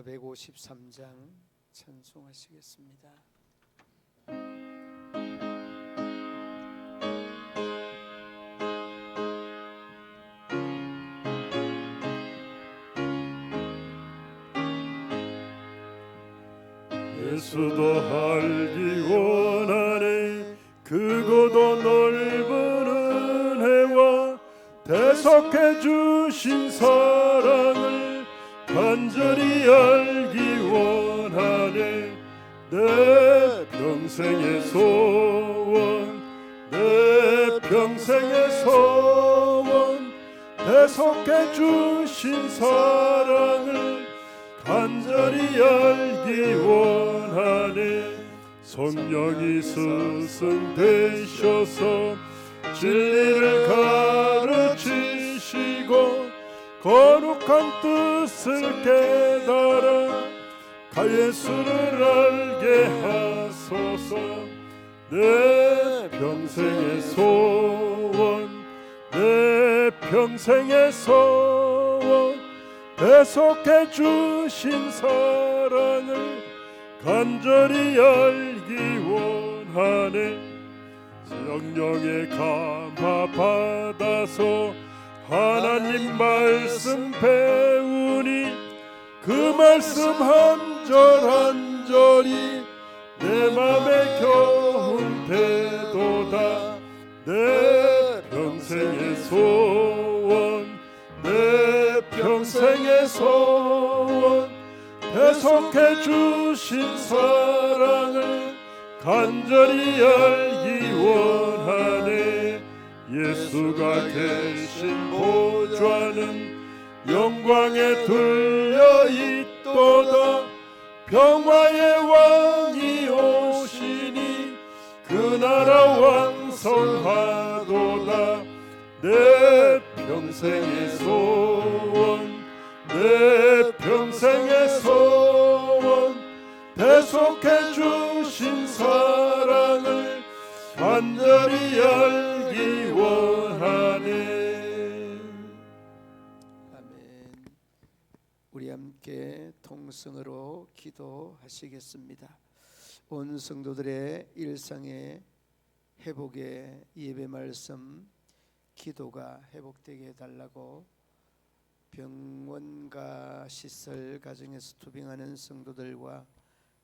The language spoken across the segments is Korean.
453장 찬송하시겠습니다. 예수도 알기 원하네. 크고도 넓은 은혜와 대속해 주신 사랑을 간절히 알기 원하네. 내 평생의 소원, 내 평생의 소원, 대속해 주신 사랑을 간절히 알기 원하네. 성령이 스승되셔서 진리를 가르치시고 거룩한 뜻을 깨달아 예수를 알게 하소서. 내 평생의 소원, 내 평생의 소원, 대속해 주신 사랑을 간절히 알기 원하네. 성령의 감화 받아서 하나님 말씀 배우니 그 말씀 한 절 한 절이 내 맘에 겨운 태도다. 내 평생의 소원, 내 평생의 소원, 대속해 주신 사랑을 간절히 알기 원하네. 예수가 계신 보좌는 영광에 들려 있도다. 평화의 왕이 오시니 그 나라 왕성하도다. 내 평생의 소원, 내 평생의 소원, 대속해 주신 사랑을 간절히 알기 원하네. 아멘. 우리 함께 통성으로 기도하시겠습니다. 온 성도들의 일상의 회복의 예배 말씀, 기도가 회복되게 해달라고 병원과 시설 가정에서 투병하는 성도들과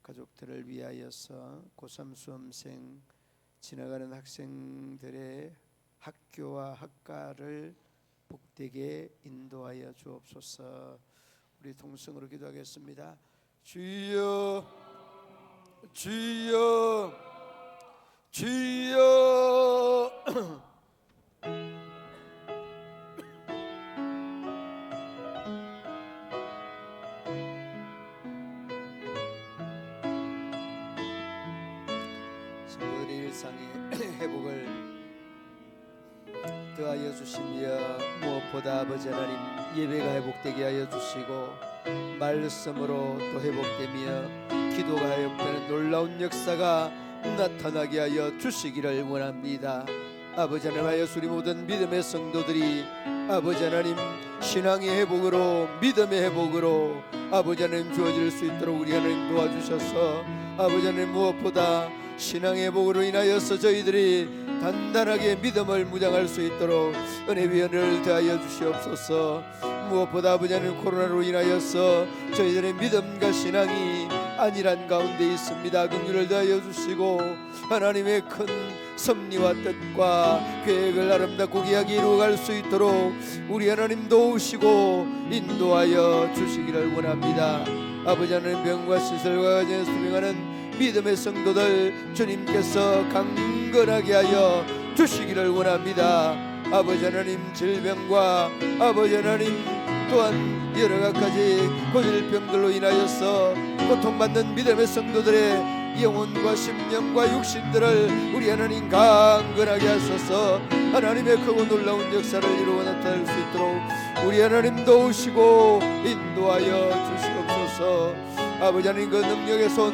가족들을 위하여서 고3 수험생, 지나가는 학생들의 학교와 학과를 복되게 인도하여 주옵소서. 우리 통성으로 기도하겠습니다. 주여, 주여, 주여. 성도들의 일상의 회복을 더하여 주시며 무엇보다 아버지 하나님 예배가 회복되게 하여 주시고 말씀으로 또 회복되며 기도가 회복되는 놀라운 역사가 나타나게 하여 주시기를 원합니다. 아버지 하나님 하여서 우리 모든 믿음의 성도들이 아버지 하나님 신앙의 회복으로 믿음의 회복으로 아버지 하나님 주어질 수 있도록 우리 하나님 도와주셔서 아버지 하나님 무엇보다 신앙의 회복으로 인하여서 저희들이 단단하게 믿음을 무장할 수 있도록 은혜 위원을 더하여 주시옵소서. 무엇보다 아버지 하나님 코로나로 인하여서 저희들의 믿음과 신앙이 안일한 가운데 있습니다. 긍휼을 더하여 주시고 하나님의 큰 섭리와 뜻과 계획을 아름답고 귀하게 이루어갈 수 있도록 우리 하나님 도우시고 인도하여 주시기를 원합니다. 아버지 하나님 병과 시설과 가정에서 투병하는 믿음의 성도들 주님께서 강건하게 하여 주시기를 원합니다. 아버지 하나님 질병과 아버지 하나님 또한 여러 가지 고질병들로 인하여서 고통받는 믿음의 성도들의 영혼과 심령과 육신들을 우리 하나님 강건하게 하소서. 하나님의 크고 놀라운 역사를 이루어 나타낼 수 있도록 우리 하나님 도우시고 인도하여 주시옵소서. 아버지 하나님 그 능력의 손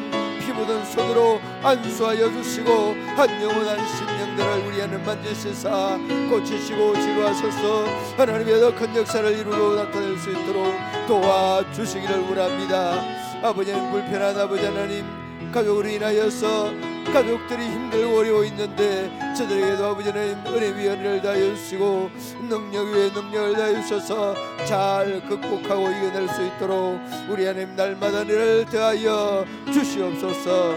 피 묻은 손으로 안수하여 주시고 한 영원한 심령들을 우리 안에 만지시사 고치시고 치료하소서. 하나님의 더 큰 역사를 이루고 나타낼 수 있도록 도와주시기를 원합니다. 아버지 하나님, 불편한 아버지 하나님, 가족으로 인하여서 가족들이 힘들고 어려워 있는데 저들에게도 아버지 하나님 은혜 위에 은혜를 다하여 주시고 능력 위에 능력을 다하여 주셔서 잘 극복하고 이겨낼 수 있도록 우리 하나님 날마다 은혜를 더하여 주시옵소서.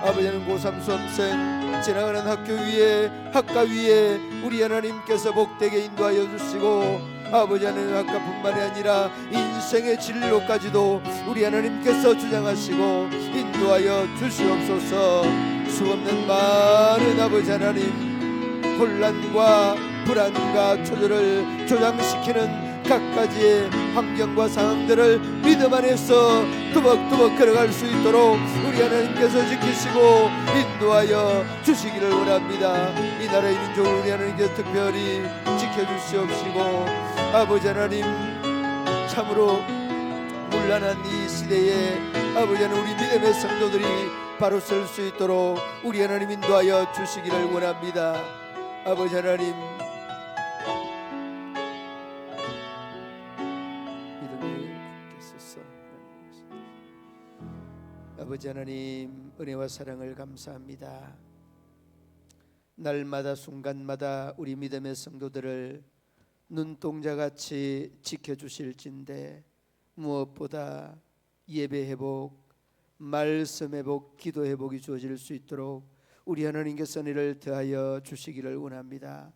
아버지 하나님, 고3 수험생 지나가는 학교 위에 학과 위에 우리 하나님께서 복되게 인도하여 주시고 아버지 하나님, 학과뿐만이 아니라 인생의 진로까지도 우리 하나님께서 주장하시고 인도하여 주시옵소서. 수없는 많은 아버지 하나님, 혼란과 불안과 초조를 조장시키는 각가지의 환경과 상황들을 믿음 안에서 두벅두벅 걸어갈 수 있도록 우리 하나님께서 지키시고 인도하여 주시기를 원합니다. 이 나라의 민족을 우리 하나님께서 특별히 지켜주시옵시고 아버지 하나님, 참으로 문란한 이 시대에 아버지 하나님, 우리 믿음의 성도들이 바로 설 수 있도록 우리 하나님 인도하여 주시기를 원합니다. 아버지 하나님, 믿음을 굳게 서서 아버지 하나님, 은혜와 사랑을 감사합니다. 날마다 순간마다 우리 믿음의 성도들을 눈동자같이 지켜주실진데 무엇보다 예배 회복, 말씀 회복, 기도 회복이 주어질 수 있도록 우리 하나님께서 은혜를 더하여 주시기를 원합니다.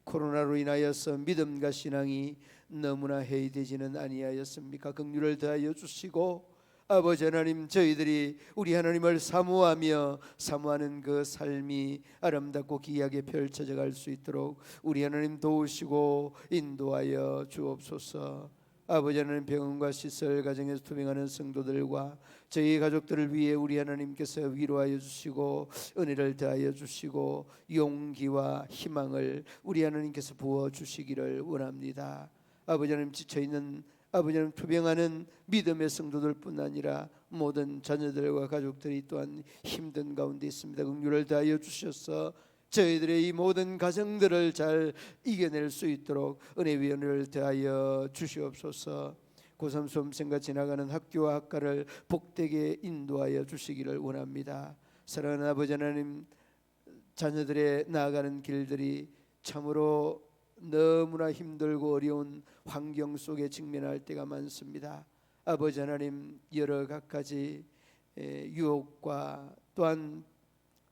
코로나로 인하여서 믿음과 신앙이 너무나 해이되지는 아니하였습니까? 긍휼을 더하여 주시고 아버지 하나님, 저희들이 우리 하나님을 사모하며 사모하는 그 삶이 아름답고 귀하게 펼쳐져 갈 수 있도록 우리 하나님 도우시고 인도하여 주옵소서. 아버지 하나님, 병원과 시설 가정에서 투병하는 성도들과 저희 가족들을 위해 우리 하나님께서 위로하여 주시고 은혜를 더하여 주시고 용기와 희망을 우리 하나님께서 부어 주시기를 원합니다. 아버지 하나님, 지쳐있는 아버지 하나님, 투병하는 믿음의 성도들뿐 아니라 모든 자녀들과 가족들이 또한 힘든 가운데 있습니다. 긍휼을 다하여 주셔서 저희들의 이 모든 가정들을 잘 이겨낼 수 있도록 은혜 위에 은혜를 더하여 주시옵소서. 고3 수험생과 지나가는 학교와 학과를 복되게 인도하여 주시기를 원합니다. 사랑하는 아버지 하나님, 자녀들의 나아가는 길들이 참으로 너무나 힘들고 어려운 환경 속에 직면할 때가 많습니다. 아버지 하나님, 여러 갖가지 유혹과 또한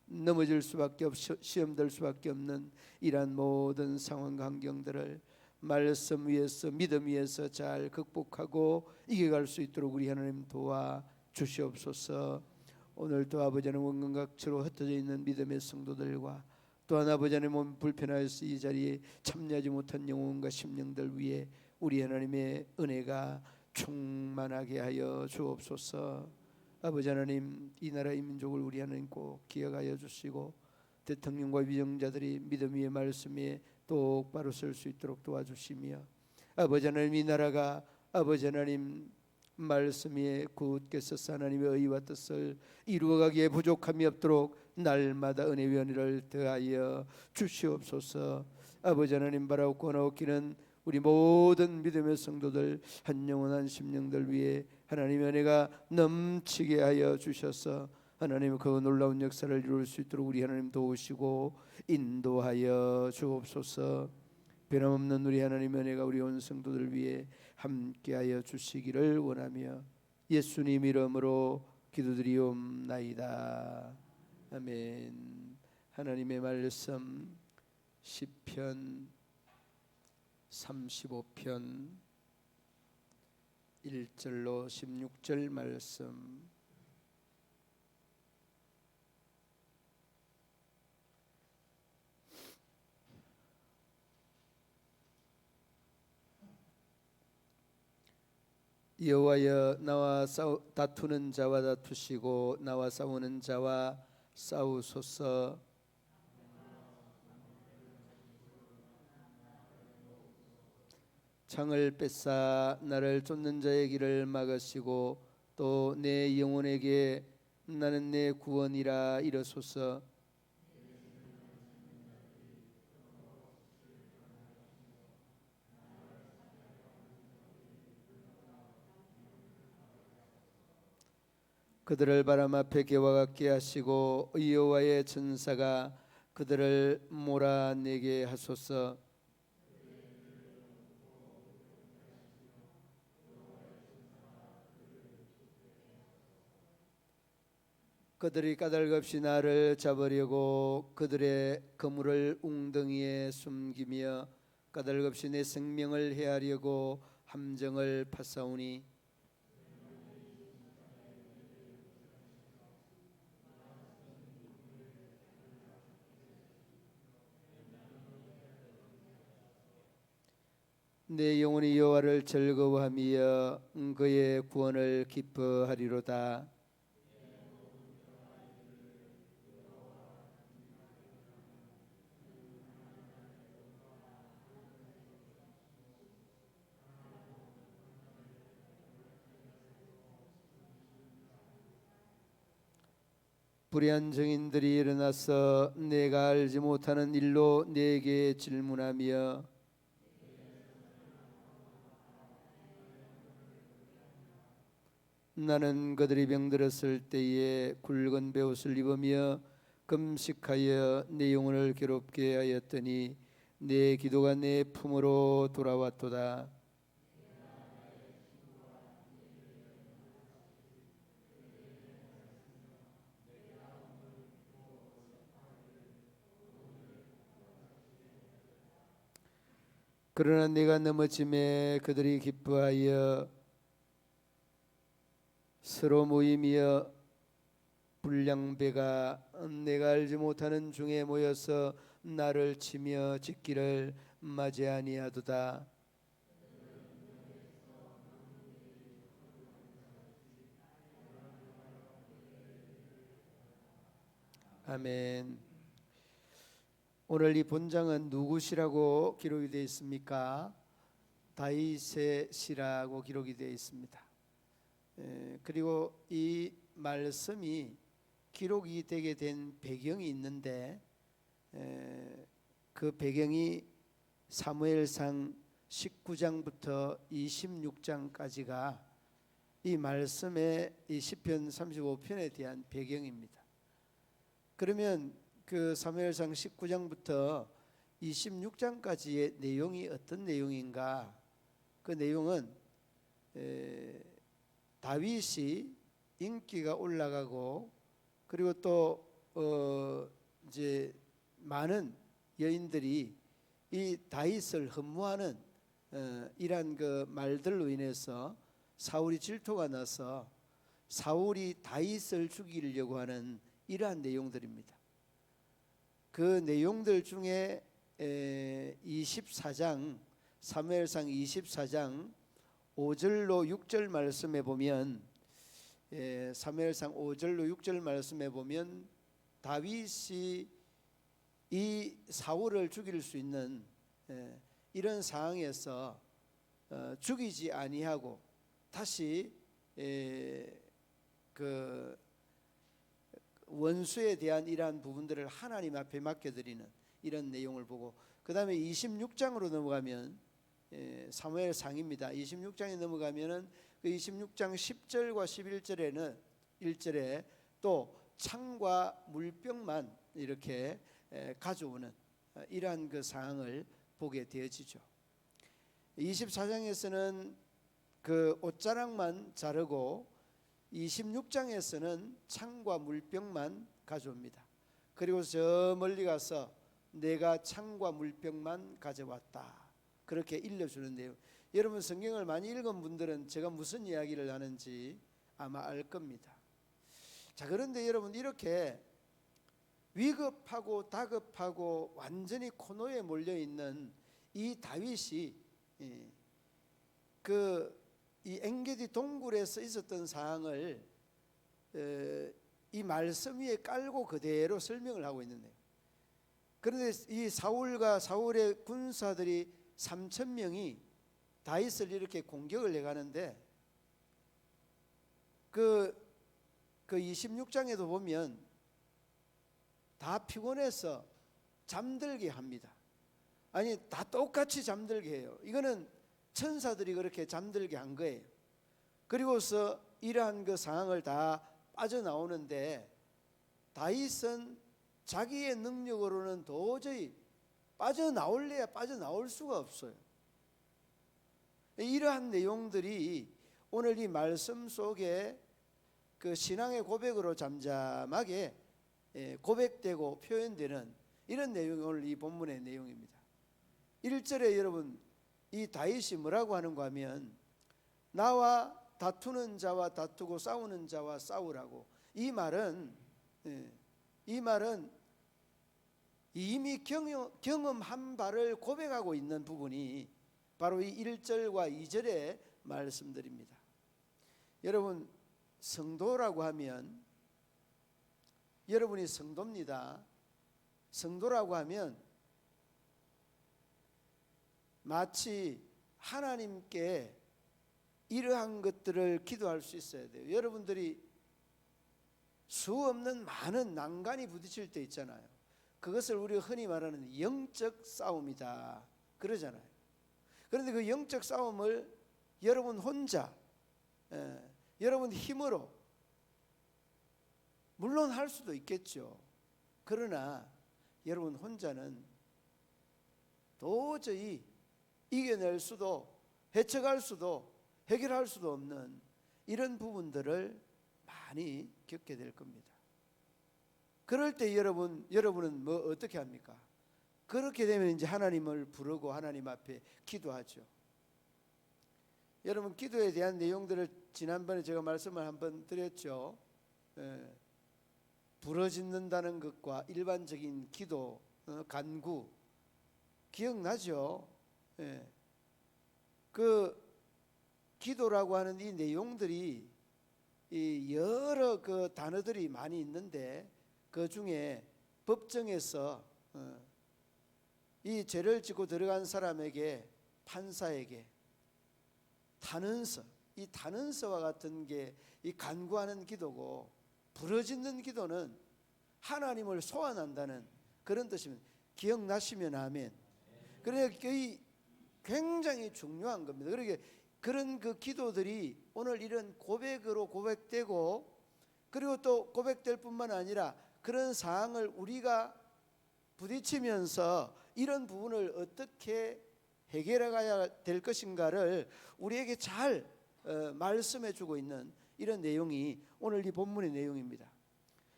넘어질 수밖에 시험될 수밖에 없는 이러한 모든 상황 환경들을 말씀 위에서 믿음 위에서 잘 극복하고 이겨갈 수 있도록 우리 하나님 도와 주시옵소서. 오늘도 아버지 하나님, 원근각처로 흩어져 있는 믿음의 성도들과 또한 아버지 하나님, 몸 불편하여서 이 자리에 참여하지 못한 영혼과 심령들 위해 우리 하나님의 은혜가 충만하게 하여 주옵소서. 아버지 하나님, 이 나라의 민족을 우리 하나님 꼭 기억하여 주시고 대통령과 위정자들이 믿음 위의 말씀 위에 똑바로 설 수 있도록 도와주시며 아버지 하나님, 이 나라가 아버지 하나님 말씀 위에 굳게 서서 하나님의 의와 뜻을 이루어가기에 부족함이 없도록 날마다 은혜 위에 은혜를 더하여 주시옵소서. 아버지 하나님, 바라옵고 원하옵기는 우리 모든 믿음의 성도들 한 영혼한 심령들 위해 하나님의 은혜가 넘치게 하여 주셔서 하나님 그 놀라운 역사를 이룰 수 있도록 우리 하나님 도우시고 인도하여 주옵소서. 변함없는 우리 하나님의 은혜가 우리 온 성도들 위해 함께하여 주시기를 원하며 예수님 이름으로 기도드리옵나이다. 아멘. 하나님의 말씀 시편 35편 1절로 16절 말씀. 여호와여, 나와 다투는 자와 다투시고 나와 싸우는 자와 싸우소서. 창을 뺏사 나를 쫓는 자의 길을 막으시고 또 내 영혼에게 나는 내 구원이라 이르소서. 그들을 바람 앞에 개와 같게 하시고 여호와의 천사가 그들을 몰아내게 하소서. 그들이 까닭없이 나를 잡으려고 그들의 그물을 웅덩이에 숨기며 까닭없이 내 생명을 해하려고 함정을 파사오니 내 영혼이 여호와를 즐거워하며 그의 구원을 기뻐하리로다. 불의한 증인들이 일어나서 내가 알지 못하는 일로 내게 질문하며 나는 그들이 병들었을 때에 굵은 베옷을 입으며 금식하여 내 영혼을 괴롭게 하였더니 내 기도가 내 품으로 돌아왔도다. 그러나 내가 넘어짐에 그들이 기뻐하여 서로 모이며 불량배가 내가 알지 못하는 중에 모여서 나를 치며 짖기를 맞이하니하도다. 아멘. 오늘 이 본장은 누구시라고 기록이 되어 있습니까? 다윗의 시라고 기록이 되어 있습니다. 그리고 이 말씀이 기록이 되게 된 배경이 있는데 그 배경이 사무엘상 19장부터 26장까지가 이 말씀의 이 시편 35편에 대한 배경입니다. 그러면 그 사무엘상 19장부터 26장까지의 내용이 어떤 내용인가? 그 내용은 다윗이 인기가 올라가고 그리고 또 이제 많은 여인들이 이 다윗을 흠모하는 이러한 그 말들로 인해서 사울이 질투가 나서 사울이 다윗을 죽이려고 하는 이러한 내용들입니다. 그 내용들 중에 24장 사무엘상 24장 5절로 6절 말씀에 보면 사무엘상 5절로 6절 말씀에 보면 다윗이 이 사울을 죽일 수 있는 이런 상황에서 죽이지 아니하고 다시 그 원수에 대한 이러한 부분들을 하나님 앞에 맡겨드리는 이런 내용을 보고 그 다음에 26장으로 넘어가면 사무엘상입니다. 26장에 넘어가면은 그 26장 10절과 11절에는 1절에 또 창과 물병만 이렇게 가져오는 이러한 그 상황을 보게 되어지죠. 24장에서는 그 옷자락만 자르고 26장에서는 창과 물병만 가져옵니다. 그리고 저 멀리 가서 내가 창과 물병만 가져왔다. 그렇게 일러주는데요. 여러분 성경을 많이 읽은 분들은 제가 무슨 이야기를 하는지 아마 알 겁니다. 자, 그런데 여러분 이렇게 위급하고 다급하고 완전히 코너에 몰려있는 이 다윗이 이 엔게디 동굴에서 있었던 사항을 이 말씀 위에 깔고 그대로 설명을 하고 있는데요. 그런데 이 사울과 사울의 군사들이 3,000명이 다윗을 이렇게 공격을 해가는데 그 그 26장에도 보면 다 피곤해서 잠들게 합니다. 아니 다 똑같이 잠들게 해요. 이거는 천사들이 그렇게 잠들게 한 거예요. 그리고서 이러한 그 상황을 다 빠져나오는데 다윗은 자기의 능력으로는 도저히 빠져나올래야 빠져나올 수가 없어요. 이러한 내용들이 오늘 이 말씀 속에 그 신앙의 고백으로 잠잠하게 고백되고 표현되는 이런 내용이 오늘 이 본문의 내용입니다. 1절에 여러분 이 다윗이 뭐라고 하는가 하면 나와 다투는 자와 다투고 싸우는 자와 싸우라고. 이 말은 이미 경험한 바를 고백하고 있는 부분이 바로 이 1절과 2절의 말씀들입니다. 여러분 성도라고 하면 여러분이 성도입니다. 성도라고 하면 마치 하나님께 이러한 것들을 기도할 수 있어야 돼요. 여러분들이 수 없는 많은 난관이 부딪힐 때 있잖아요. 그것을 우리가 흔히 말하는 영적 싸움이다 그러잖아요. 그런데 그 영적 싸움을 여러분 혼자 여러분 힘으로 물론 할 수도 있겠죠. 그러나 여러분 혼자는 도저히 이겨낼 수도 헤쳐갈 수도 해결할 수도 없는 이런 부분들을 많이 겪게 될 겁니다. 그럴 때 여러분은 뭐 어떻게 합니까? 그렇게 되면 이제 하나님을 부르고 하나님 앞에 기도하죠. 여러분 기도에 대한 내용들을 지난번에 제가 말씀을 한번 드렸죠. 부르짖는다는 것과 일반적인 기도, 간구 기억나죠? 그 기도라고 하는 이 내용들이 이 여러 그 단어들이 많이 있는데 그 중에 법정에서 이 죄를 짓고 들어간 사람에게 판사에게 탄원서, 이 탄원서와 같은 게 이 간구하는 기도고 부르짖는 기도는 하나님을 소환한다는 그런 뜻이면 기억나시면 아멘. 그러니까 굉장히 중요한 겁니다. 그러니까 그런 그 기도들이 오늘 이런 고백으로 고백되고 그리고 또 고백될 뿐만 아니라 그런 상황을 우리가 부딪히면서 이런 부분을 어떻게 해결해 가야 될 것인가를 우리에게 잘 말씀해 주고 있는 이런 내용이 오늘 이 본문의 내용입니다.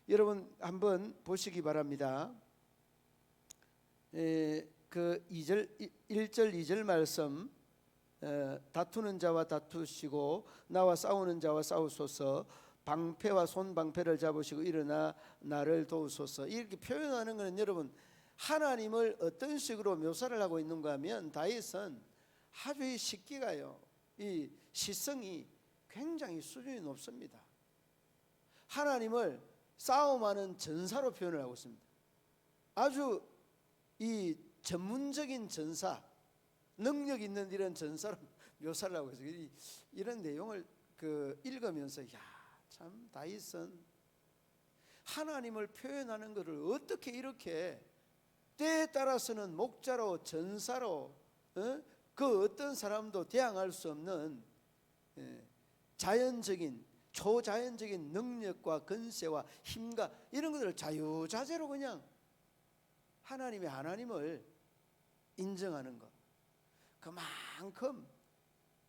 여러분 한번 보시기 바랍니다. 그 1절 2절 말씀 다투는 자와 다투시고 나와 싸우는 자와 싸우소서 방패와 손방패를 잡으시고 일어나 나를 도우소서. 이렇게 표현하는 것은 여러분 하나님을 어떤 식으로 묘사를 하고 있는가 하면 다윗은 아주 식기가요 이 시성이 굉장히 수준이 높습니다. 하나님을 싸움하는 전사로 표현을 하고 있습니다. 아주 이 전문적인 전사, 능력 있는 이런 전사로 묘사를 하고 있어요. 이런 내용을 읽으면서 참 다윗은 하나님을 표현하는 것을 어떻게 이렇게 때에 따라서는 목자로 전사로 그 어떤 사람도 대항할 수 없는 자연적인 초자연적인 능력과 건세와 힘과 이런 것들을 자유자재로 그냥 하나님을 인정하는 것, 그만큼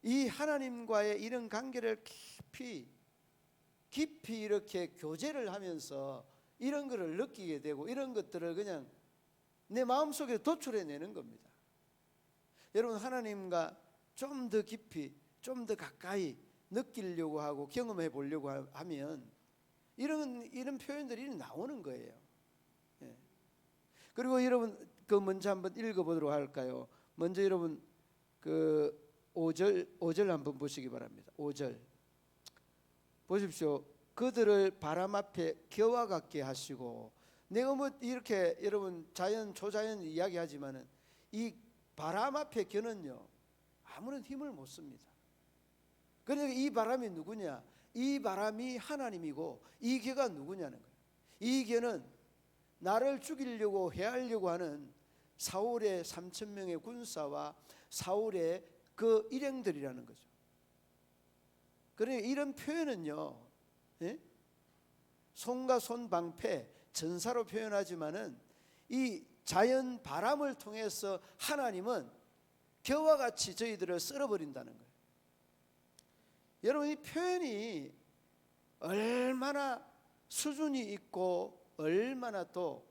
이 하나님과의 이런 관계를 깊이 이렇게 교제를 하면서 이런 것을 느끼게 되고 이런 것들을 그냥 내 마음속에 도출해내는 겁니다. 여러분 하나님과 좀 더 깊이 좀 더 가까이 느끼려고 하고 경험해 보려고 하면 이런 표현들이 나오는 거예요. 그리고 여러분 먼저 한번 읽어보도록 할까요? 먼저 여러분 5절 한번 보시기 바랍니다. 5절 보십시오. 그들을 바람 앞에 겨와 같게 하시고, 내가 뭐 이렇게 여러분 초자연 이야기하지만은 이 바람 앞에 겨는요 아무런 힘을 못 씁니다. 그러니까 이 바람이 누구냐? 이 바람이 하나님이고 이개가 누구냐는 거예요. 이개는 나를 죽이려고 해하려고 하는 사울의 3,000명의 군사와 사울의 그 일행들이라는 거죠. 그러니까 이런 표현은요, 손과 손 방패, 전사로 표현하지만은 이 자연 바람을 통해서 하나님은 겨와 같이 저희들을 썰어버린다는 거예요. 여러분, 이 표현이 얼마나 수준이 있고 얼마나 또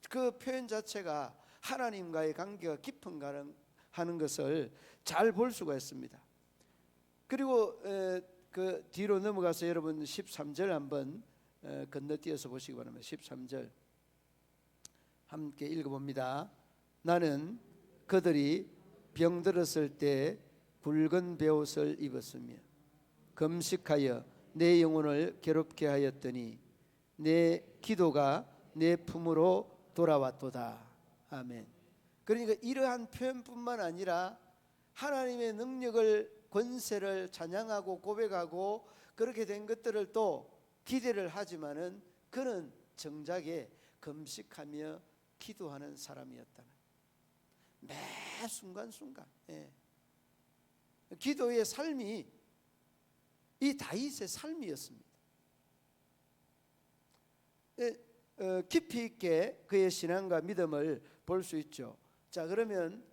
그 표현 자체가 하나님과의 관계가 깊은가 하는 것을 잘 볼 수가 있습니다. 그리고 그 뒤로 넘어가서 여러분 13절 한번 건너뛰어서 보시기 바랍니다. 13절 함께 읽어봅니다. 나는 그들이 병들었을 때 굵은 베옷을 입었으며 금식하여 내 영혼을 괴롭게 하였더니 내 기도가 내 품으로 돌아왔도다. 아멘. 그러니까 이러한 표현뿐만 아니라 하나님의 능력을, 권세를 찬양하고 고백하고 그렇게 된 것들을 또 기대를 하지만은 그는 정작에 금식하며 기도하는 사람이었다. 매 순간순간 기도의 삶이 이 다윗의 삶이었습니다. 깊이 있게 그의 신앙과 믿음을 볼 수 있죠. 자, 그러면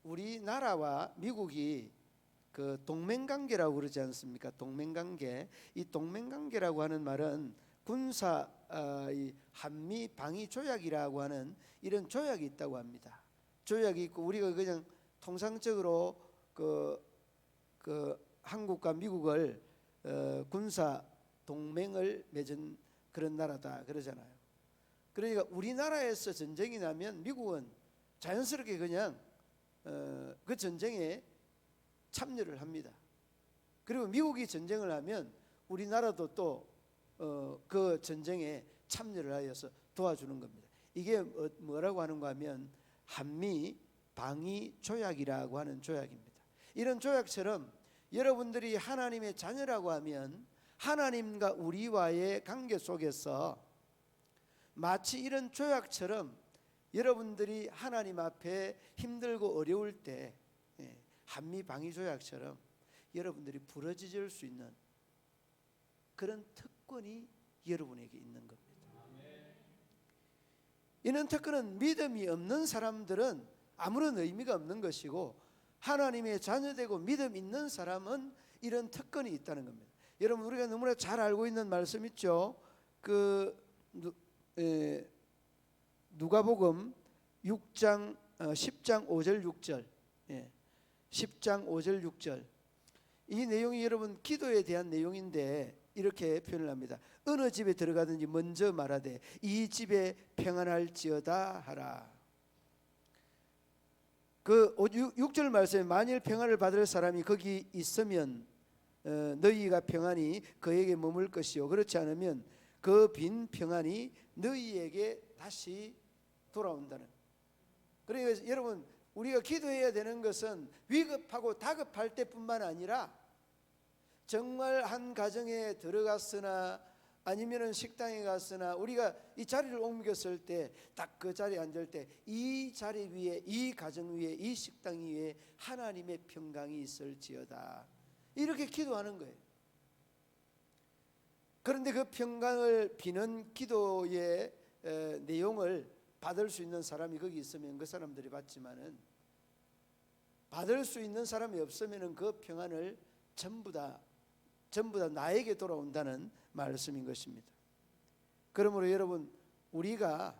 우리나라와 미국이 그 동맹관계라고 그러지 않습니까? 동맹관계. 이 동맹관계라고 하는 말은 군사 이 한미 방위 조약이라고 하는 이런 조약이 있다고 합니다. 조약이 있고 우리가 그냥 통상적으로 그 한국과 미국을 군사 동맹을 맺은 그런 나라다 그러잖아요. 그러니까 우리나라에서 전쟁이 나면 미국은 자연스럽게 그냥 그 전쟁에 참여를 합니다. 그리고 미국이 전쟁을 하면 우리나라도 또 그 전쟁에 참여를 하여서 도와주는 겁니다. 이게 뭐라고 하는가 하면 한미 방위 조약이라고 하는 조약입니다. 이런 조약처럼 여러분들이 하나님의 자녀라고 하면 하나님과 우리와의 관계 속에서 마치 이런 조약처럼 여러분들이 하나님 앞에 힘들고 어려울 때 한미 방위 조약처럼 여러분들이 부르짖을 수 있는 그런 특권이 여러분에게 있는 겁니다. 이런 특권은 믿음이 없는 사람들은 아무런 의미가 없는 것이고 하나님의 자녀되고 믿음 있는 사람은 이런 특권이 있다는 겁니다. 여러분, 우리가 너무나 잘 알고 있는 말씀 있죠. 누가복음 6장 10장 5절 6절 10장 5절 6절 이 내용이 여러분 기도에 대한 내용인데 이렇게 표현을 합니다. 어느 집에 들어가든지 먼저 말하되 이 집에 평안할지어다 하라. 그 6절 말씀에 만일 평안을 받을 사람이 거기 있으면 너희가 평안이 그에게 머물 것이요 그렇지 않으면 그 빈 평안이 너희에게 다시 돌아온다는. 그러니까 여러분, 우리가 기도해야 되는 것은 위급하고 다급할 때뿐만 아니라 정말 한 가정에 들어갔으나 아니면은 식당에 갔으나 우리가 이 자리를 옮겼을 때 딱 그 자리에 앉을 때 이 자리 위에, 이 가정 위에, 이 식당 위에 하나님의 평강이 있을지어다 이렇게 기도하는 거예요. 그런데 그 평강을 비는 기도의 내용을 받을 수 있는 사람이 거기 있으면 그 사람들이 받지만은 받을 수 있는 사람이 없으면은 그 평안을 전부 다 나에게 돌아온다는 말씀인 것입니다. 그러므로 여러분, 우리가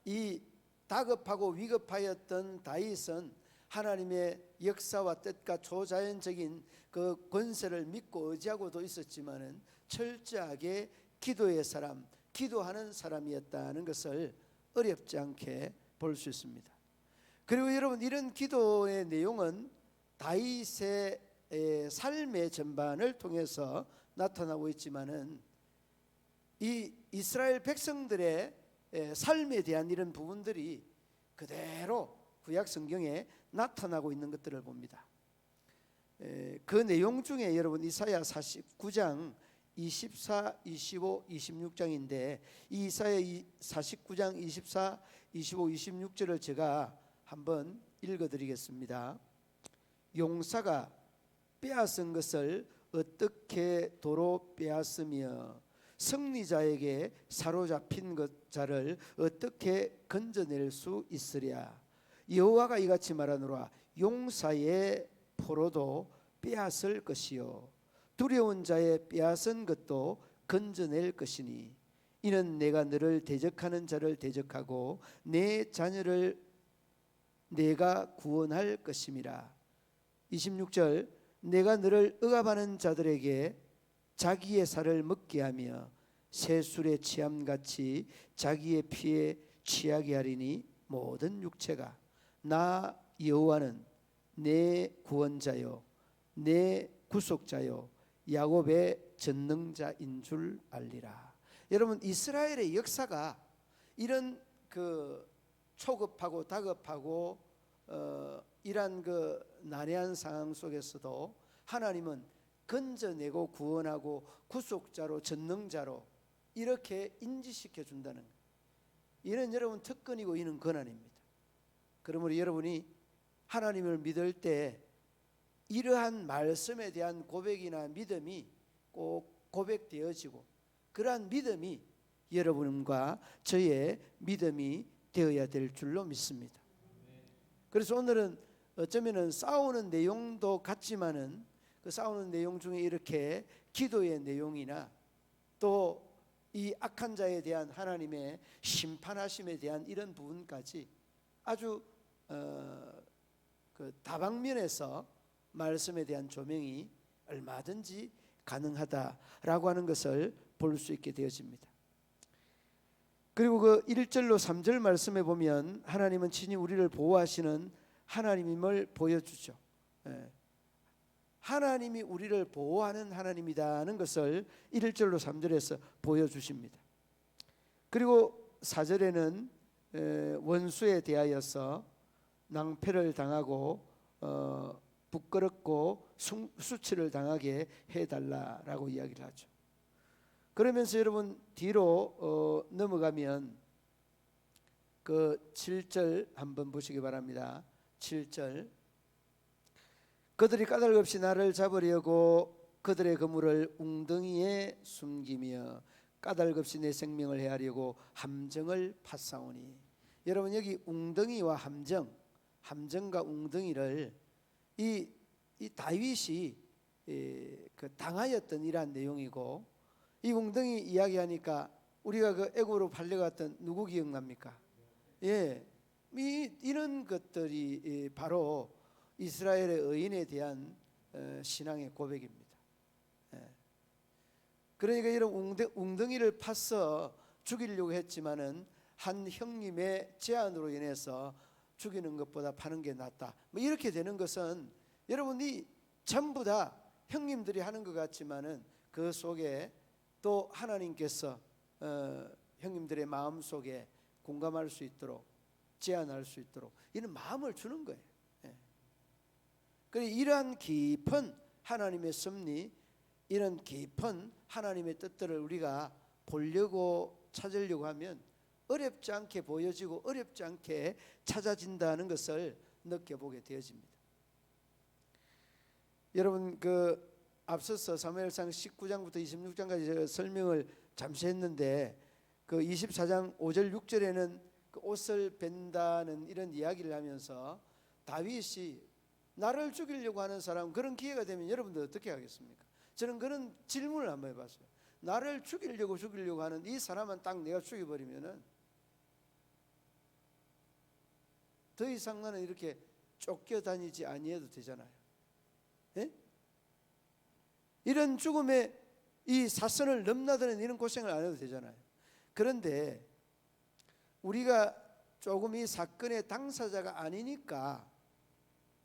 이 다급하고 위급하였던 다윗은 하나님의 역사와 뜻과 초자연적인 그 권세를 믿고 의지하고도 있었지만은 철저하게 기도의 사람, 기도하는 사람이었다는 것을 어렵지 않게 볼 수 있습니다. 그리고 여러분, 이런 기도의 내용은 다윗의 삶의 전반을 통해서 나타나고 있지만은 이 이스라엘 백성들의 삶에 대한 이런 부분들이 그대로 구약 성경에 나타나고 있는 것들을 봅니다. 그 내용 중에 여러분 이사야 49장 24, 25, 26장인데 이 이사야 49장 24, 25, 26절을 제가 한번 읽어드리겠습니다. 용사가 빼앗은 것을 어떻게 도로 빼앗으며 승리자에게 사로잡힌 자를 어떻게 건져낼 수 있으랴. 여호와가 이같이 말하노라. 용사의 포로도 빼앗을 것이요 두려운 자의 빼앗은 것도 건져낼 것이니 이는 내가 너를 대적하는 자를 대적하고 내 자녀를 내가 구원할 것임이라. 26절 내가 너를 억압하는 자들에게 자기의 살을 먹게 하며 새술의 취함같이 자기의 피에 취하게 하리니 모든 육체가 나 여호와는 내 구원자요 내 구속자요 야곱의 전능자인 줄 알리라. 여러분 이스라엘의 역사가 이런 그 초급하고 다급하고 이런 그 난해한 상황 속에서도 하나님은 건져내고 구원하고 구속자로 전능자로 이렇게 인지시켜 준다는 거예요. 이는 여러분 특권이고 이는 권한입니다. 그러므로 여러분이 하나님을 믿을 때 이러한 말씀에 대한 고백이나 믿음이 꼭 고백되어지고 그러한 믿음이 여러분과 저의 믿음이 되어야 될 줄로 믿습니다. 그래서 오늘은 어쩌면은 싸우는 내용도 같지만은 그 싸우는 내용 중에 이렇게 기도의 내용이나 또 이 악한 자에 대한 하나님의 심판하심에 대한 이런 부분까지 아주 그 다방면에서 말씀에 대한 조명이 얼마든지 가능하다라고 하는 것을 볼 수 있게 되어집니다. 그리고 그 1절로 3절 말씀에 보면 하나님은 친히 우리를 보호하시는 하나님임을 보여주죠. 하나님이 우리를 보호하는 하나님이다는 것을 1절로 3절에서 보여주십니다. 그리고 4절에는 원수에 대하여서 낭패를 당하고 부끄럽고 수치를 당하게 해달라라고 이야기를 하죠. 그러면서 여러분 뒤로 넘어가면 그 7절 한번 보시기 바랍니다. 7절 그들이 까닭없이 나를 잡으려고 그들의 그물을 웅덩이에 숨기며 까닭없이 내 생명을 해하려고 함정을 파싸우니. 여러분 여기 웅덩이와 함정과 웅덩이를 이 다윗이 그 당하였던 이러한 내용이고 이 웅덩이 이야기하니까 우리가 그 애굽으로 팔려갔던 누구 기억납니까? 예, 이런 것들이 바로 이스라엘의 의인에 대한 신앙의 고백입니다. 그러니까 이런 웅덩이를 파서 죽이려고 했지만은 한 형님의 제안으로 인해서 죽이는 것보다 파는 게 낫다. 뭐 이렇게 되는 것은 여러분이 전부 다 형님들이 하는 것 같지만은 그 속에 또 하나님께서 형님들의 마음 속에 공감할 수 있도록 제안할 수 있도록 이런 마음을 주는 거예요. 그래 이러한 깊은 하나님의 섭리, 이런 깊은 하나님의 뜻들을 우리가 보려고 찾으려고 하면 어렵지 않게 보여지고 어렵지 않게 찾아진다는 것을 느껴보게 되어집니다. 여러분 그 앞서서 사무엘상 19장부터 26장까지 설명을 잠시 했는데 그 24장 5절 6절에는 그 옷을 벤다는 이런 이야기를 하면서 다윗이 나를 죽이려고 하는 사람 그런 기회가 되면 여러분들 어떻게 하겠습니까? 저는 그런 질문을 한번 해봤어요. 나를 죽이려고 하는 이 사람은 딱 내가 죽여버리면은 더 이상 나는 이렇게 쫓겨다니지 아니해도 되잖아요. 예? 이런 죽음의 이 사선을 넘나드는 이런 고생을 안 해도 되잖아요. 그런데 우리가 조금 이 사건의 당사자가 아니니까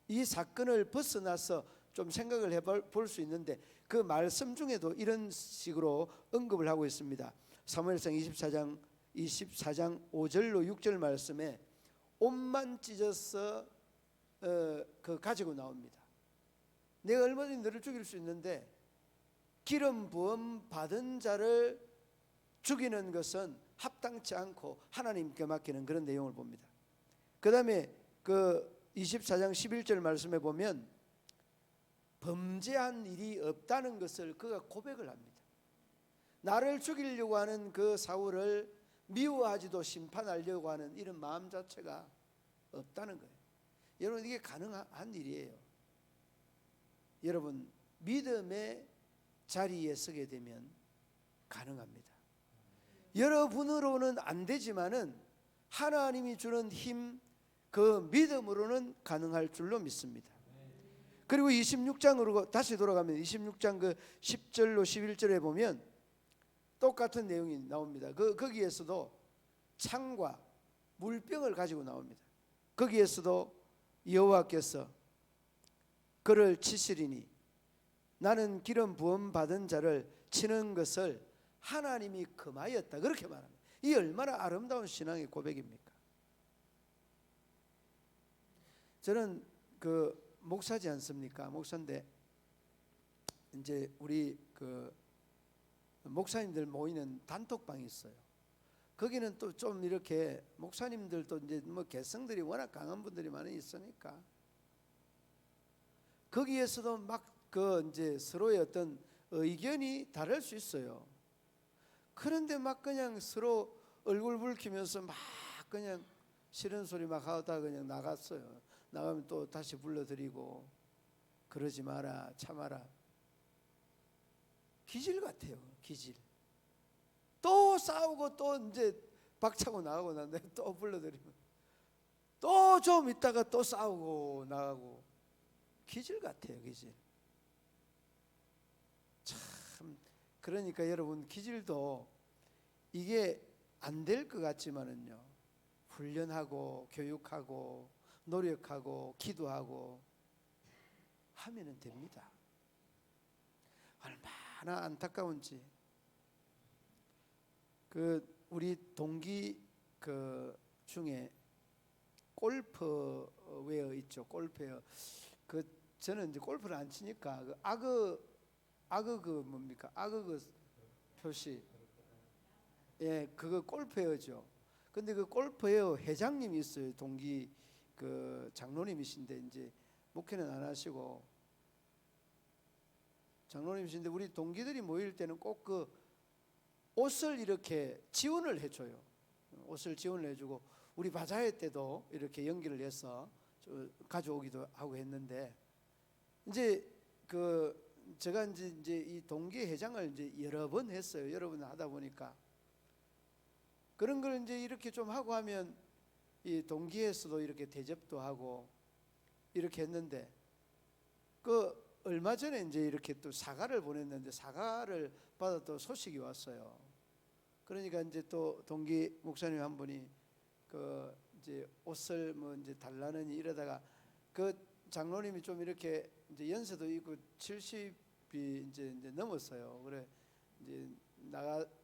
이 사건을 벗어나서 좀 생각을 해볼 수 있는데 그 말씀 중에도 이런 식으로 언급을 하고 있습니다. 사무엘상 24장 5절로 6절 말씀에 옷만 찢어서 그 가지고 나옵니다. 내가 얼마든지 너를 죽일 수 있는데 기름 부음 받은 자를 죽이는 것은 합당치 않고 하나님께 맡기는 그런 내용을 봅니다. 그 다음에 그 24장 11절 말씀에 보면 범죄한 일이 없다는 것을 그가 고백을 합니다. 나를 죽이려고 하는 그 사울을 미워하지도 심판하려고 하는 이런 마음 자체가 없다는 거예요. 여러분, 이게 가능한 일이에요. 여러분, 믿음의 자리에 서게 되면 가능합니다. 여러분으로는 안 되지만은 하나님이 주는 힘, 그 믿음으로는 가능할 줄로 믿습니다. 그리고 26장으로 다시 돌아가면 26장 그 10절로 11절에 보면 똑같은 내용이 나옵니다. 거기에서도 창과 물병을 가지고 나옵니다. 거기에서도 여호와께서 그를 치시리니 나는 기름 부음 받은 자를 치는 것을 하나님이 금하였다, 그렇게 말합니다. 이 얼마나 아름다운 신앙의 고백입니까? 저는 그 목사지 않습니까? 목사인데 이제 우리 그 목사님들 모이는 단톡방이 있어요. 거기는 또 좀 이렇게 목사님들도 이제 뭐 개성들이 워낙 강한 분들이 많이 있으니까 거기에서도 막 그 이제 서로의 어떤 의견이 다를 수 있어요. 그런데 막 그냥 서로 얼굴 붉히면서 막 그냥 싫은 소리 막 하다 그냥 나갔어요. 나가면 또 다시 불러드리고 그러지 마라, 참아라. 기질 같아요, 기질. 또 싸우고 또 이제 박차고 나가고 난데 또 불러드리면 또 좀 있다가 또 싸우고 나가고 기질 같아요, 기질. 참, 그러니까 여러분, 기질도 이게 안 될 것 같지만은요, 훈련하고 교육하고 노력하고 기도하고 하면은 됩니다. 얼마나 안타까운지. 그 우리 동기 그 중에 골프웨어 있죠, 골프웨어. 그 저는 이제 골프를 안 치니까 그 아그 그 뭡니까? 아그 그 표시. 예, 그거 골프웨어죠. 근데 그 골프웨어 회장님이 있어요. 동기 그 장로님이신데 이제 목회는 안 하시고 장로님이신데 우리 동기들이 모일 때는 꼭 그 옷을 이렇게 지원을 해줘요. 옷을 지원을 해주고 우리 바자회 때도 이렇게 연기를 해서 가져오기도 하고 했는데 이제 그 제가 이제 이 동기 회장을 이제 여러 번 했어요. 여러 번 하다 보니까 그런 걸 이제 이렇게 좀 하고 하면 이 동기에서도 이렇게 대접도 하고 이렇게 했는데 그 얼마 전에 이제 이렇게 또 사과를 보냈는데 사과를 받아 또 소식이 왔어요. 그러니까 이제 또 동기 목사님 한 분이 그 이제 옷을 뭐 이제 달라느니 이러다가 그 장로님이 좀 이렇게 이제 연세도 있고 70이 이제 넘었어요. 그래 이제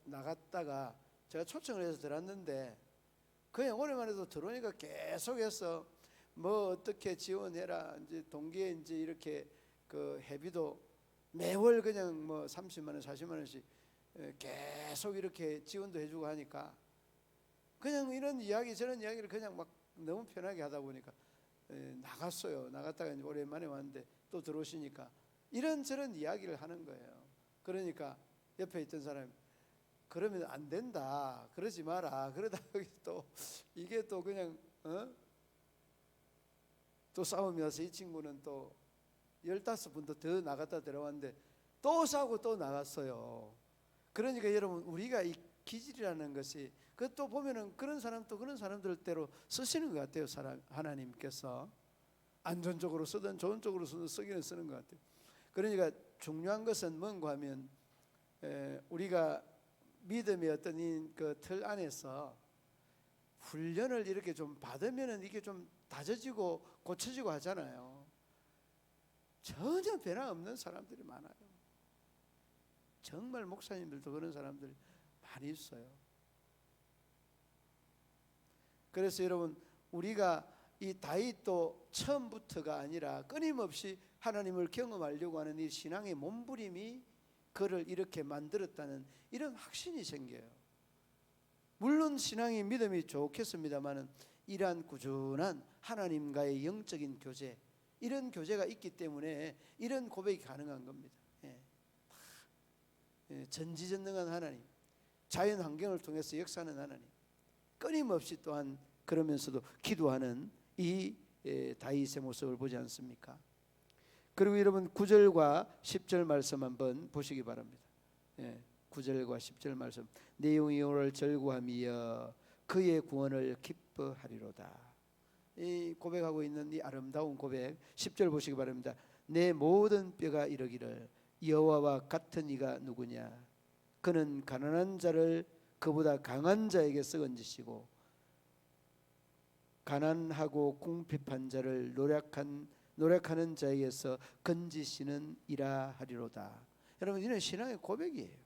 나갔다가 제가 초청을 해서 들었는데 그냥 오랜만에도 들어오니까 계속해서 뭐 어떻게 지원해라, 이제 동기에 이제 이렇게 그 회비도 매월 그냥 뭐 30만 원, 40만 원씩 계속 이렇게 지원도 해주고 하니까 그냥 이런 이야기 저런 이야기를 그냥 막 너무 편하게 하다 보니까 나갔어요. 나갔다가 이제 오랜만에 왔는데 또 들어오시니까 이런저런 이야기를 하는 거예요. 그러니까 옆에 있던 사람이 그러면 안 된다, 그러지 마라. 그러다 또 이게 또 그냥 또 싸움이 와서 이 친구는 또 15분도 더 나갔다 들어왔는데 또 싸우고 또 나갔어요. 그러니까 여러분, 우리가 이 기질이라는 것이 그것도 보면은 그런 사람 또 그런 사람들대로 쓰시는 것 같아요. 하나님께서 안전적으로 쓰든 좋은 쪽으로 쓰기는 쓰는 것 같아요. 그러니까 중요한 것은 뭔가 하면 우리가 믿음의 어떤 그 틀 안에서 훈련을 이렇게 좀 받으면은 이게 좀 다져지고 고쳐지고 하잖아요. 전혀 변화 없는 사람들이 많아요. 정말 목사님들도 그런 사람들이 많이 있어요. 그래서 여러분, 우리가 이 다윗도 처음부터가 아니라 끊임없이 하나님을 경험하려고 하는 이 신앙의 몸부림이 그를 이렇게 만들었다는 이런 확신이 생겨요. 물론 신앙의 믿음이 좋겠습니다마는 이러한 꾸준한 하나님과의 영적인 교제, 이런 교제가 있기 때문에 이런 고백이 가능한 겁니다. 전지전능한 하나님, 자연 환경을 통해서 역사하는 하나님, 끊임없이 또한 그러면서도 기도하는 이 다윗의 모습을 보지 않습니까? 그리고 여러분 9절과 10절 말씀 한번 보시기 바랍니다. 9절과 10절 말씀, 내 영이 오늘 절구하며 그의 구원을 기뻐하리로다. 이 고백하고 있는 이 아름다운 고백, 10절 보시기 바랍니다. 내 모든 뼈가 이르기를 여호와와 같은 이가 누구냐? 그는 가난한 자를 그보다 강한 자에게 썩은지시고 가난하고 궁핍한 자를 노력하는 자에게서 건지시는 이라 하리로다. 여러분, 이는 신앙의 고백이에요.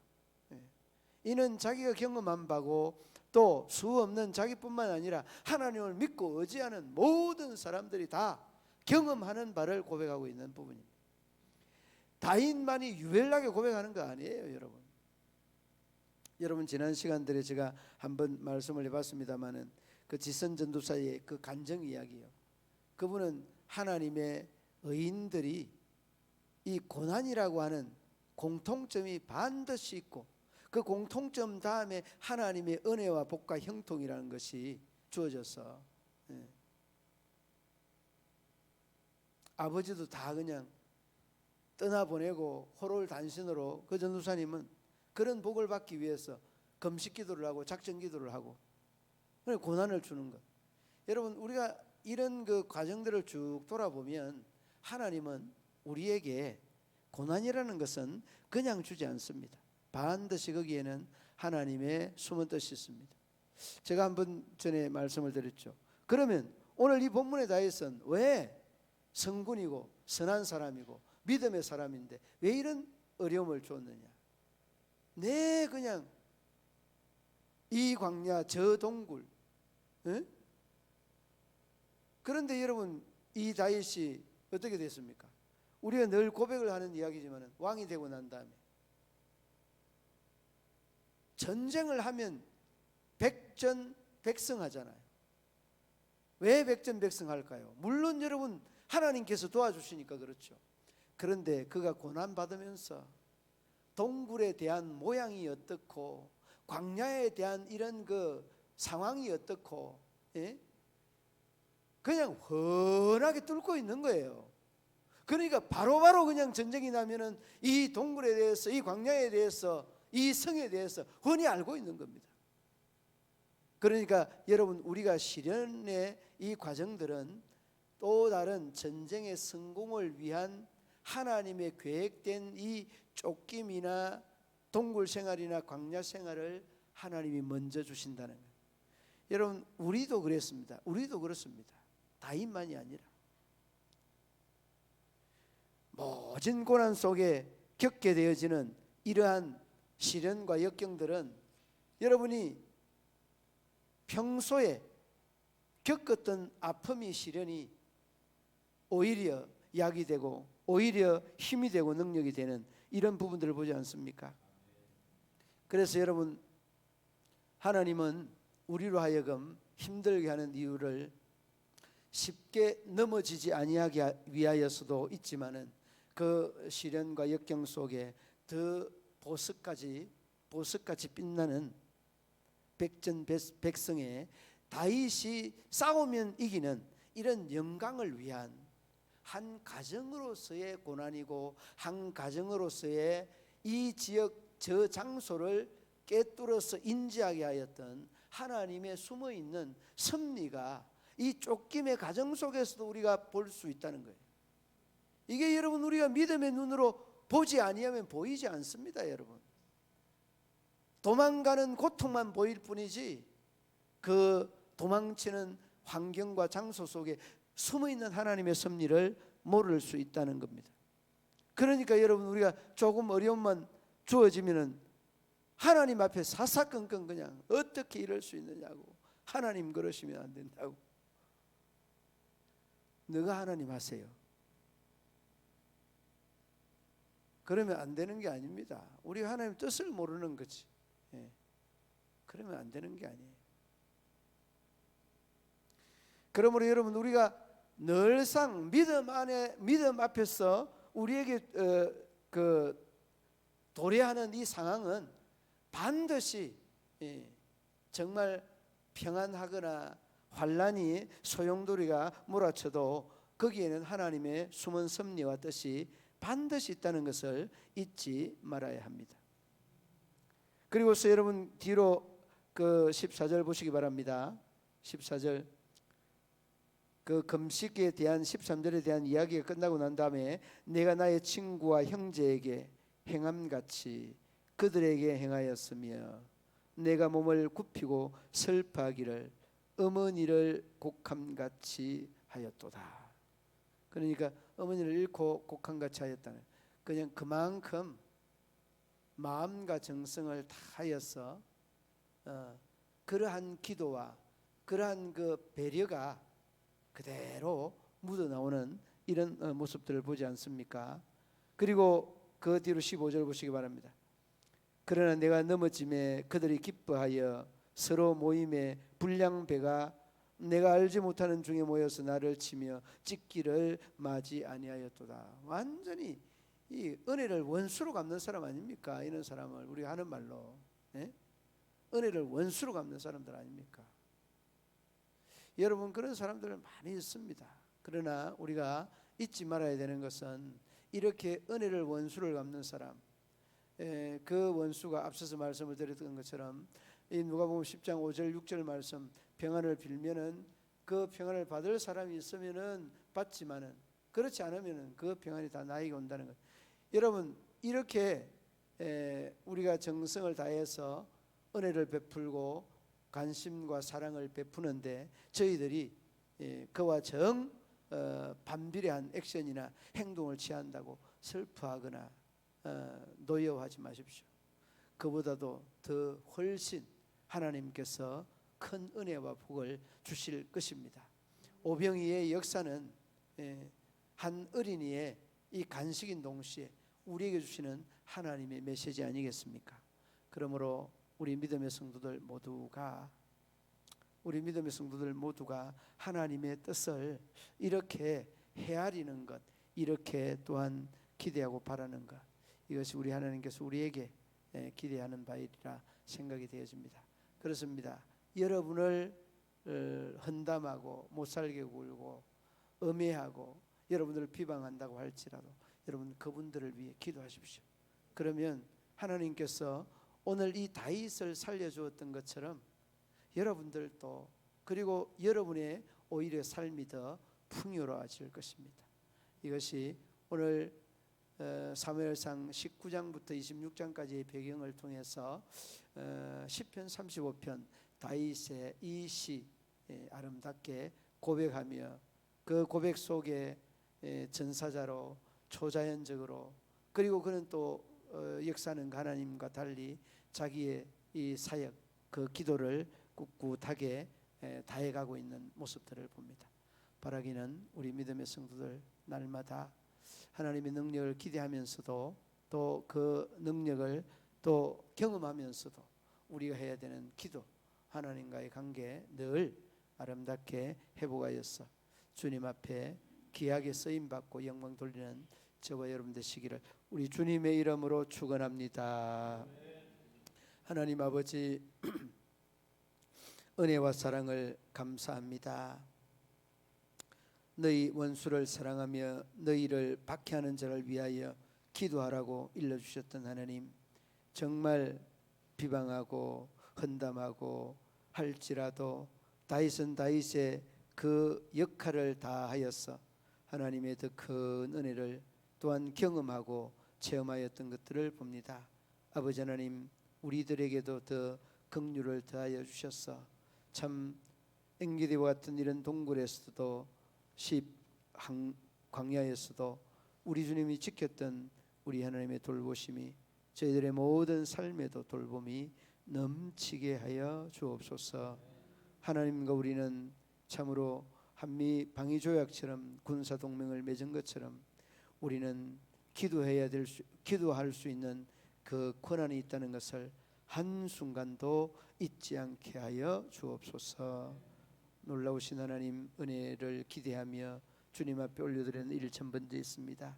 이는 자기가 경험한 바고 또 수없는 자기뿐만 아니라 하나님을 믿고 의지하는 모든 사람들이 다 경험하는 바를 고백하고 있는 부분입니다. 다윗만이 유별나게 고백하는 거 아니에요, 여러분. 여러분, 지난 시간들에 제가 한번 말씀을 해봤습니다마는 그 지선 전도사의 그 간증 이야기요. 그분은 하나님의 의인들이 이 고난이라고 하는 공통점이 반드시 있고 그 공통점 다음에 하나님의 은혜와 복과 형통이라는 것이 주어져서 아버지도 다 그냥 떠나보내고 호롤단신으로 그 전도사님은 그런 복을 받기 위해서 금식 기도를 하고 작정 기도를 하고 고난을 주는 것. 여러분, 우리가 이런 그 과정들을 쭉 돌아보면 하나님은 우리에게 고난이라는 것은 그냥 주지 않습니다. 반드시 거기에는 하나님의 숨은 뜻이 있습니다. 제가 한번 전에 말씀을 드렸죠. 그러면 오늘 이 본문의 다윗은 왜 성군이고 선한 사람이고 믿음의 사람인데 왜 이런 어려움을 줬느냐? 네, 그냥 이 광야 저 동굴. 그런데 여러분, 이 다윗이 어떻게 됐습니까? 우리가 늘 고백을 하는 이야기지만 왕이 되고 난 다음에 전쟁을 하면 백전백승하잖아요. 왜 백전백승할까요? 물론 여러분 하나님께서 도와주시니까 그렇죠. 그런데 그가 고난받으면서 동굴에 대한 모양이 어떻고 광야에 대한 이런 그 상황이 어떻고 그냥 훤하게 뚫고 있는 거예요. 그러니까 바로바로 그냥 전쟁이 나면은 이 동굴에 대해서, 이 광야에 대해서, 이 성에 대해서 훤히 알고 있는 겁니다. 그러니까 여러분, 우리가 시련의 이 과정들은 또 다른 전쟁의 성공을 위한 하나님의 계획된 이 쫓김이나 동굴 생활이나 광야 생활을 하나님이 먼저 주신다는 거예요. 여러분, 우리도 그랬습니다. 우리도 그렇습니다. 다윗만이 아니라 모진 고난 속에 겪게 되어지는 이러한 시련과 역경들은 여러분이 평소에 겪었던 아픔이 시련이 오히려 약이 되고 오히려 힘이 되고 능력이 되는 이런 부분들을 보지 않습니까? 그래서 여러분, 하나님은 우리로 하여금 힘들게 하는 이유를 쉽게 넘어지지 아니하게 위하여서도 있지만은 그 시련과 역경 속에 더 보석같이 빛나는 백전백승의 다윗이 싸우면 이기는 이런 영광을 위한 한 가정으로서의 고난이고 한 가정으로서의 이 지역 저 장소를 꿰뚫어서 인지하게 하였던 하나님의 숨어있는 섭리가 이 쫓김의 가정 속에서도 우리가 볼 수 있다는 거예요. 이게 여러분, 우리가 믿음의 눈으로 보지 아니하면 보이지 않습니다. 여러분, 도망가는 고통만 보일 뿐이지 그 도망치는 환경과 장소 속에 숨어있는 하나님의 섭리를 모를 수 있다는 겁니다. 그러니까 여러분, 우리가 조금 어려움만 주어지면은 하나님 앞에 사사건건 그냥 어떻게 이럴 수 있느냐고, 하나님 그러시면 안 된다고. 너가 하나님 하세요. 그러면 안 되는 게 아닙니다. 우리가 하나님 뜻을 모르는 거지. 예. 그러면 안 되는 게 아니에요. 그러므로 여러분, 우리가 늘상 믿음 앞에서 우리에게 도래하는 이 상황은 반드시 정말 평안하거나 환란이 소용돌이가 몰아쳐도 거기에는 하나님의 숨은 섭리와 뜻이 반드시 있다는 것을 잊지 말아야 합니다. 그리고서 여러분 뒤로 그 14절 보시기 바랍니다. 14절 그 금식에 대한 13절에 대한 이야기가 끝나고 난 다음에 내가 나의 친구와 형제에게 행함같이 그들에게 행하였으며 내가 몸을 굽히고 슬퍼하기를 어머니를 곡함같이 하였도다. 그러니까 어머니를 잃고 곡함같이 하였다는, 그냥 그만큼 마음과 정성을 다하여서 그러한 기도와 그러한 그 배려가 그대로 묻어나오는 이런 모습들을 보지 않습니까? 그리고 그 뒤로 15절 보시기 바랍니다. 그러나 내가 넘어짐에 그들이 기뻐하여 서로 모임에 불량배가 내가 알지 못하는 중에 모여서 나를 치며 찢기를 맞이 아니하였도다. 완전히 이 은혜를 원수로 갚는 사람 아닙니까? 이런 사람을 우리가 하는 말로, 네? 은혜를 원수로 갚는 사람들 아닙니까? 여러분, 그런 사람들 많이 있습니다. 그러나 우리가 잊지 말아야 되는 것은 이렇게 은혜를 원수를 갚는 사람, 그 원수가 앞서서 말씀을 드렸던 것처럼 이 누가복음 10장 5절 6절 말씀, 평안을 빌면은 그 평안을 받을 사람이 있으면은 받지만은 그렇지 않으면은 그 평안이 다 나에게 온다는 것. 여러분, 이렇게 우리가 정성을 다해서 은혜를 베풀고 관심과 사랑을 베푸는데 저희들이 그와 정 반비례한 액션이나 행동을 취한다고 슬퍼하거나 노여워하지 마십시오. 그보다도 더 훨씬 하나님께서 큰 은혜와 복을 주실 것입니다. 오병이의 역사는 한 어린이의 이 간식인 동시에 우리에게 주시는 하나님의 메시지 아니겠습니까? 그러므로 우리 믿음의 성도들 모두가 하나님의 뜻을 이렇게 헤아리는 것, 이렇게 또한 기대하고 바라는 것, 이것이 우리 하나님께서 우리에게 기대하는 바이라 생각이 되어집니다. 그렇습니다. 여러분을 헌담하고 못살게 굴고 음해하고 여러분들을 비방한다고 할지라도 여러분 그분들을 위해 기도하십시오. 그러면 하나님께서 오늘 이 다윗을 살려주었던 것처럼 여러분들도, 그리고 여러분의 오히려 삶이 더 풍요로워질 것입니다. 이것이 오늘 사무엘상 19장부터 26장까지의 배경을 통해서 시편 35편 다윗의 이 시 아름답게 고백하며 그 고백 속에 전사자로 초자연적으로, 그리고 그는 또 역사는 하나님과 달리 자기의 이 사역, 그 기도를 꿋꿋하게 다해가고 있는 모습들을 봅니다. 바라기는 우리 믿음의 성도들 날마다 하나님의 능력을 기대하면서도 또 그 능력을 또 경험하면서도 우리가 해야 되는 기도, 하나님과의 관계 늘 아름답게 회복하여서 주님 앞에 귀하게 쓰임받고 영광 돌리는 저와 여러분 되시기를 우리 주님의 이름으로 축원합니다. 하나님 아버지, 은혜와 사랑을 감사합니다. 너희 원수를 사랑하며 너희를 박해하는 자를 위하여 기도하라고 일러주셨던 하나님, 정말 비방하고 헌담하고 할지라도 다윗은 다윗의 그 역할을 다하여서 하나님의 더 큰 은혜를 또한 경험하고 체험하였던 것들을 봅니다. 아버지 하나님, 우리들에게도 더 긍휼을 더하여 주셔서 참 엔게디와 같은 이런 동굴에서도 광야에서도 우리 주님이 지켰던 우리 하나님의 돌보심이 저희들의 모든 삶에도 돌봄이 넘치게 하여 주옵소서. 하나님과 우리는 참으로 한미 방위 조약처럼 군사 동맹을 맺은 것처럼 우리는 기도할 수 있는 그 권한이 있다는 것을 한순간도 잊지 않게 하여 주옵소서. 놀라우신 하나님 은혜를 기대하며 주님 앞에 올려드리는 일천번제 있습니다.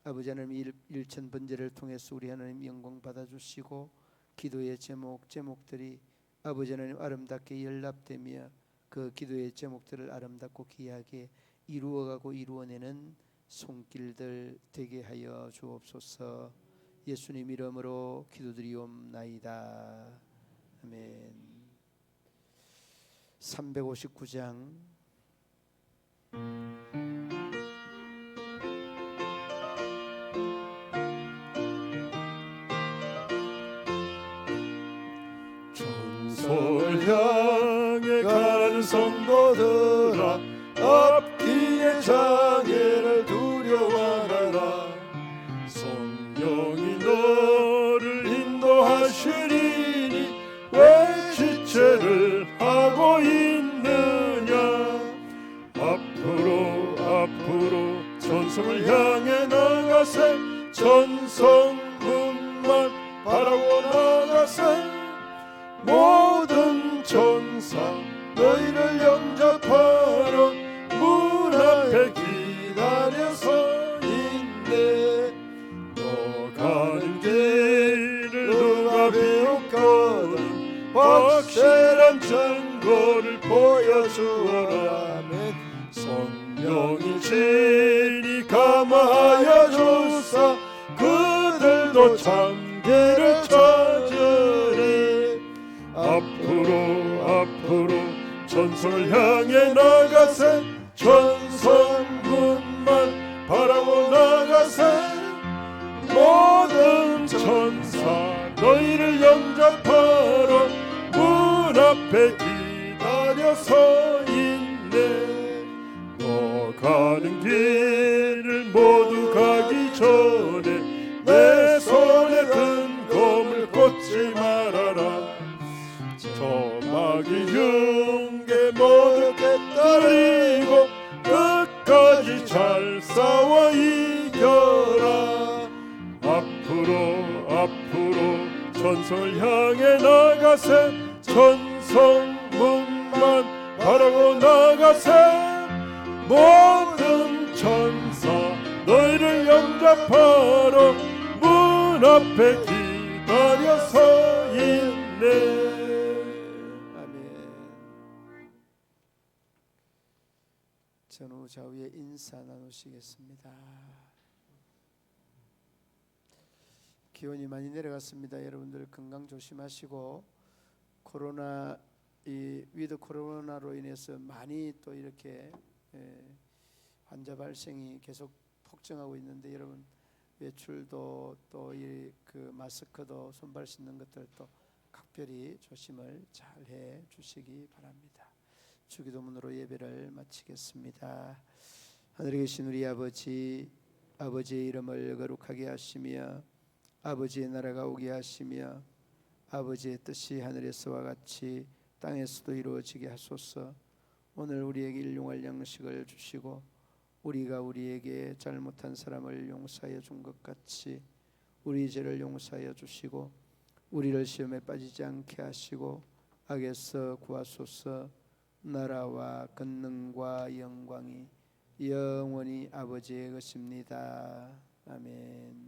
아버지 하나님, 일천번제를 통해서 우리 하나님 영광 받아주시고 기도의 제목들이 아버지 하나님 아름답게 연락되며 그 기도의 제목들을 아름답고 귀하게 이루어가고 이루어내는 손길들 되게 하여 주옵소서. 예수님 이름으로 기도드리옵나이다. 아멘. 359장 전설 향해 가는 성도들아, 앞길의 장애를 두려워하라. 성령이 너를 인도하시리니 왜 지체를 하고 있느냐. 앞으로 전성을 향해 나가세. 전성문만 바라고 나가세. 모든 천사 너희를 영접하러 문 앞에 기다려서 있네. 너 가는 길을 누가 비웃거든 확실한 증거를 보여주어라. 성령이 진히 감화하여 주사 그들도 참기를 찾으리. 앞으로 전성을 향해 나가세. 전성문만 바라고 나가세. 모든 천사 너희를 영접하러 문 앞에 기다려서 있네. 너 가는 길을 모두 가기 전에 내 손에 든 검을 꽂지 말아라. 저 마귀 흉계 모두 깨뜨리고 끝까지 잘 싸워 이겨라. 앞으로 전성을 향해 나가세. 전성문만 바라고 나가세. 모든 천사 너희를 영접하러 문 앞에 기다려서 있네. 전후 좌우에 인사 나누시겠습니다. 기온이 많이 내려갔습니다. 여러분들 건강 조심하시고 이 위드 코로나로 인해서 많이 또 이렇게 환자 발생이 계속 폭증하고 있는데 여러분 외출도 또 이 그 마스크도 손발 씻는 것들도 각별히 조심을 잘 해 주시기 바랍니다. 주기도문으로 예배를 마치겠습니다. 하늘에 계신 우리 아버지, 아버지의 이름을 거룩하게 하시며 아버지의 나라가 오게 하시며 아버지의 뜻이 하늘에서와 같이 땅에서도 이루어지게 하소서. 오늘 우리에게 일용할 양식을 주시고 우리가 우리에게 잘못한 사람을 용서하여 준 것 같이 우리 죄를 용서하여 주시고 우리를 시험에 빠지지 않게 하시고 악에서 구하소서. 나라와 권능과 영광이 영원히 아버지의 것입니다. 아멘.